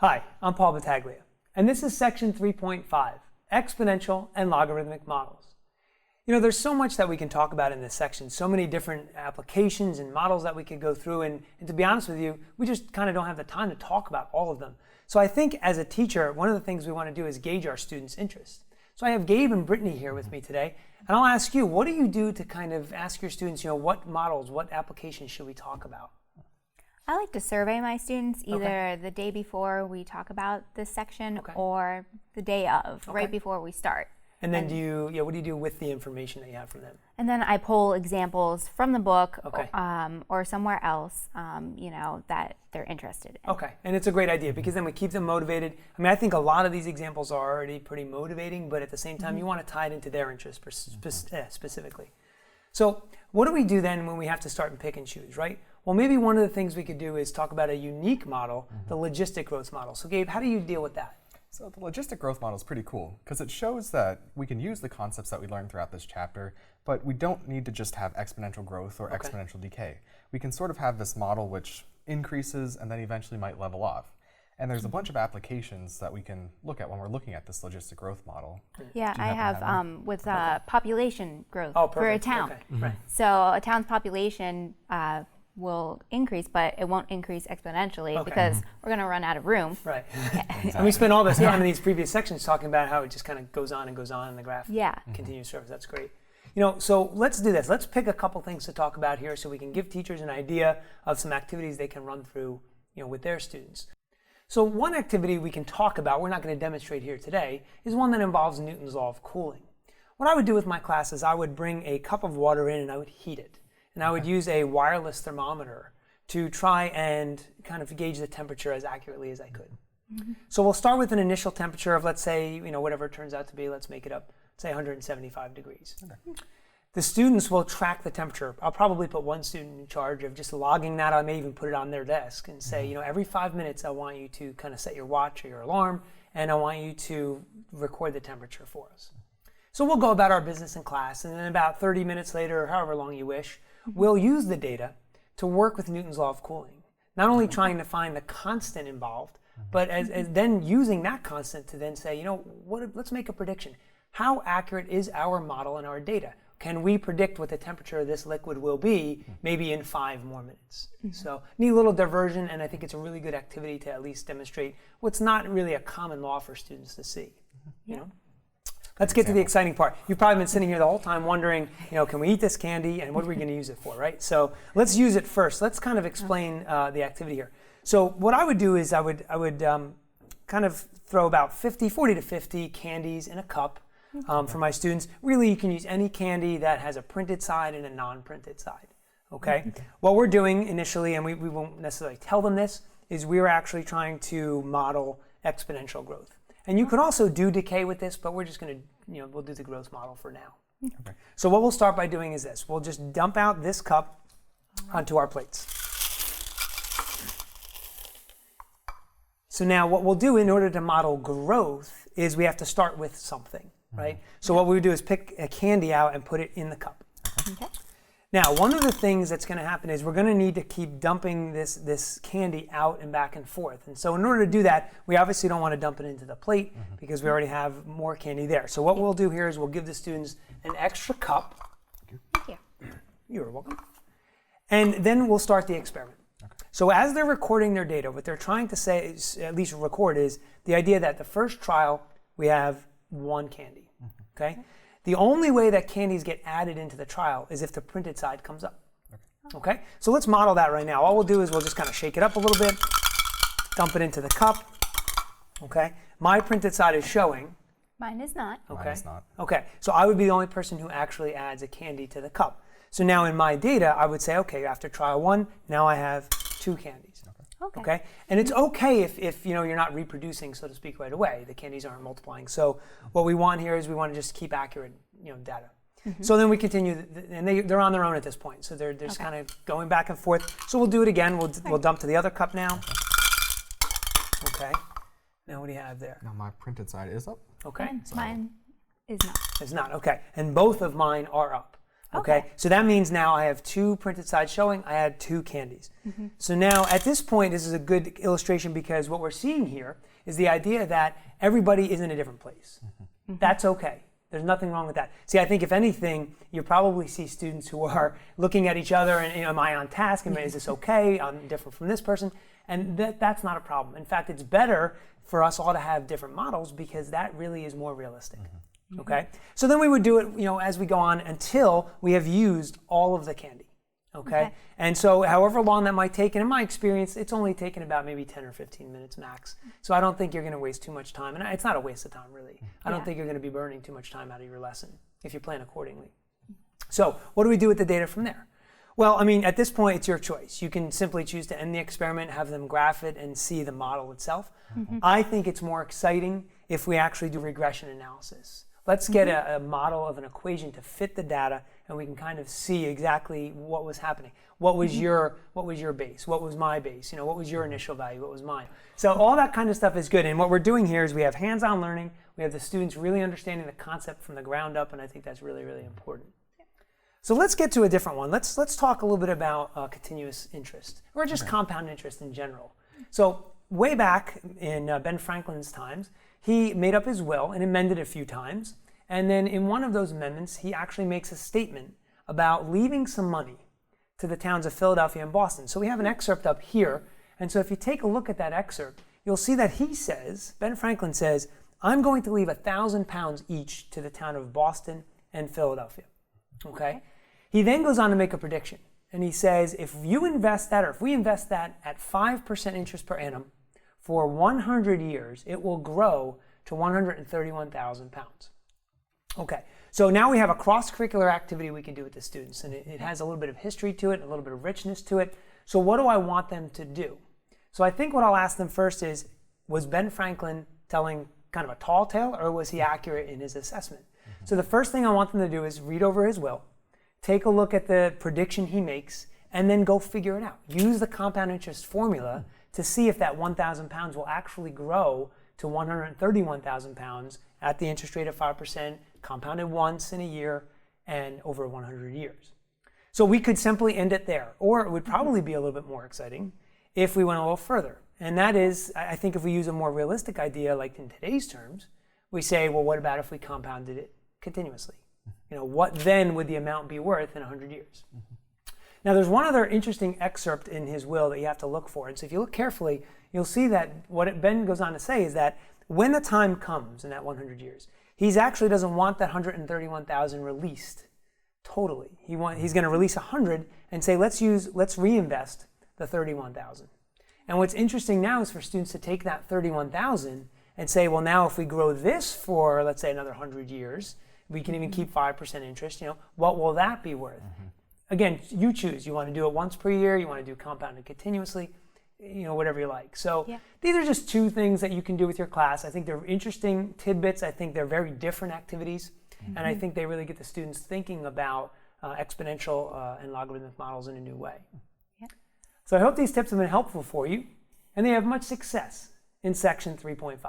Hi, I'm Paul Battaglia, and this is section 3.5, exponential and logarithmic models. You know, there's so much that we can talk about in this section, so many different applications and models that we could go through, and to be honest with you, we just kind of don't have the time to talk about all of them. So I think as a teacher, one of the things we want to do is gauge our students' interest. So I have Gabe and Brittany here with me today, and I'll ask you, what do you do to kind of ask your students, you know, what models, what applications should we talk about? I like to survey my students either the day before we talk about this section or the day of, right before we start. And then what do you do with the information that you have from them? And then I pull examples from the book or somewhere else, you know, that they're interested in. Okay, and it's a great idea because then we keep them motivated. I mean, I think a lot of these examples are already pretty motivating, but at the same time, you want to tie it into their interest specifically. So what do we do then when we have to start and pick and choose, right? Well, maybe one of the things we could do is talk about a unique model, the logistic growth model. So Gabe, how do you deal with that? So the logistic growth model is pretty cool because it shows that we can use the concepts that we learned throughout this chapter, but we don't need to just have exponential growth or exponential decay. We can sort of have this model which increases and then eventually might level off. And there's a bunch of applications that we can look at when we're looking at this logistic growth model. Yeah, I have with population growth for a town. Right. So a town's population will increase, but it won't increase exponentially because we're going to run out of room. Right. And we spent all this time in these previous sections talking about how it just kind of goes on and goes on and the graph continues to surface. That's great. You know, so let's do this. Let's pick a couple things to talk about here so we can give teachers an idea of some activities they can run through, you know, with their students. So one activity we can talk about, we're not going to demonstrate here today, is one that involves Newton's law of cooling. What I would do with my class is I would bring a cup of water in and I would heat it. And I would use a wireless thermometer to try and kind of gauge the temperature as accurately as I could. So we'll start with an initial temperature of, let's say, you know, whatever it turns out to be, let's make it up, say 175 degrees. The students will track the temperature. I'll probably put one student in charge of just logging that. I may even put it on their desk and say, you know, every 5 minutes I want you to kind of set your watch or your alarm, and I want you to record the temperature for us. So we'll go about our business in class, and then about 30 minutes later, or however long you wish, we'll use the data to work with Newton's law of cooling. Not only trying to find the constant involved, but as then using that constant to then say, you know, let's make a prediction. How accurate is our model and our data? Can we predict what the temperature of this liquid will be maybe in 5 more minutes? So neat little diversion, and I think it's a really good activity to at least demonstrate what's not really a common law for students to see. You know? Let's get to the exciting part. You've probably been sitting here the whole time wondering, you know, can we eat this candy and what are we going to use it for, right? So let's use it first. Let's kind of explain the activity here. So what I would do is I would kind of throw about 40 to 50 candies in a cup for my students. Really, you can use any candy that has a printed side and a non-printed side, okay? What we're doing initially, and we won't necessarily tell them this, is we're actually trying to model exponential growth. And you can also do decay with this, but we're just going to, you know, we'll do the growth model for now. So what we'll start by doing is this. We'll just dump out this cup onto our plates. So now what we'll do in order to model growth is we have to start with something, right? So what we would do is pick a candy out and put it in the cup. Now, one of the things that's going to happen is we're going to need to keep dumping this candy out and back and forth. And so in order to do that, we obviously don't want to dump it into the plate because we already have more candy there. So what we'll do here is we'll give the students an extra cup. Thank you. You're welcome. And then we'll start the experiment. So as they're recording their data, what they're trying to say, is, at least record, is the idea that the first trial, we have 1 candy, okay? The only way that candies get added into the trial is if the printed side comes up. Okay? So let's model that right now. All we'll do is we'll just kind of shake it up a little bit, dump it into the cup. Okay? My printed side is showing. Mine is not. Okay. Mine is not. Okay. So I would be the only person who actually adds a candy to the cup. So now in my data, I would say, okay, after trial 1, now I have 2 candies. Okay. And it's okay if you know you're not reproducing, so to speak, right away. The candies aren't multiplying. So what we want here is we want to just keep accurate, you know, data. So then we continue, and they're on their own at this point. So they're just kind of going back and forth. So we'll do it again. We'll dump to the other cup now. Okay. Now what do you have there? Now my printed side is up. Okay. Mine is not. It's not. Okay. And both of mine are up. Okay. So that means now I have 2 printed sides showing I had 2 candies. So now at this point, this is a good illustration because what we're seeing here is the idea that everybody is in a different place. That's okay. There's nothing wrong with that. See, I think if anything, you probably see students who are looking at each other and, am I on task? Is this okay? I'm different from this person. And that's not a problem. In fact, it's better for us all to have different models because that really is more realistic. Okay? So then we would do it, as we go on until we have used all of the candy. Okay? And so however long that might take, and in my experience, it's only taken about maybe 10 or 15 minutes max. So I don't think you're going to waste too much time. And it's not a waste of time, really. I don't think you're going to be burning too much time out of your lesson if you plan accordingly. So what do we do with the data from there? Well, at this point, it's your choice. You can simply choose to end the experiment, have them graph it, and see the model itself. I think it's more exciting if we actually do regression analysis. Let's get a model of an equation to fit the data, and we can kind of see exactly what was happening. What was your base? What was my base? What was your initial value? What was mine? So all that kind of stuff is good. And what we're doing here is we have hands-on learning. We have the students really understanding the concept from the ground up, and I think that's really, really important. So let's get to a different one. Let's talk a little bit about continuous interest, or just compound interest in general. So way back in Ben Franklin's times, he made up his will and amended a few times. And then in one of those amendments, he actually makes a statement about leaving some money to the towns of Philadelphia and Boston. So we have an excerpt up here. And so if you take a look at that excerpt, you'll see that he says, Ben Franklin says, I'm going to leave £1,000 each to the town of Boston and Philadelphia. Okay? He then goes on to make a prediction. And he says, if you invest that, or if we invest that at 5% interest per annum for 100 years, it will grow to £131,000. Okay, so now we have a cross-curricular activity we can do with the students, and it has a little bit of history to it, a little bit of richness to it. So what do I want them to do? So I think what I'll ask them first is, was Ben Franklin telling kind of a tall tale, or was he accurate in his assessment? So the first thing I want them to do is read over his will, take a look at the prediction he makes, and then go figure it out. Use the compound interest formula to see if that £1,000 will actually grow to £131,000 at the interest rate of 5%, compounded once in a year and over 100 years. So we could simply end it there, or it would probably be a little bit more exciting if we went a little further. And that is, I think if we use a more realistic idea, like in today's terms, we say, well, what about if we compounded it continuously? What then would the amount be worth in 100 years? Now, there's one other interesting excerpt in his will that you have to look for. And so if you look carefully, you'll see that what Ben goes on to say is that when the time comes in that 100 years, he actually doesn't want that 131,000 released totally. He's going to release 100 and say, let's reinvest the 31,000. And what's interesting now is for students to take that 31,000 and say, well, now if we grow this for, let's say, another 100 years, we can even keep 5% interest, what will that be worth? Again, you choose. You want to do it once per year, you want to do compounded continuously, whatever you like. So these are just 2 things that you can do with your class. I think they're interesting tidbits. I think they're very different activities. And I think they really get the students thinking about exponential and logarithmic models in a new way. So I hope these tips have been helpful for you, and they have much success in section 3.5.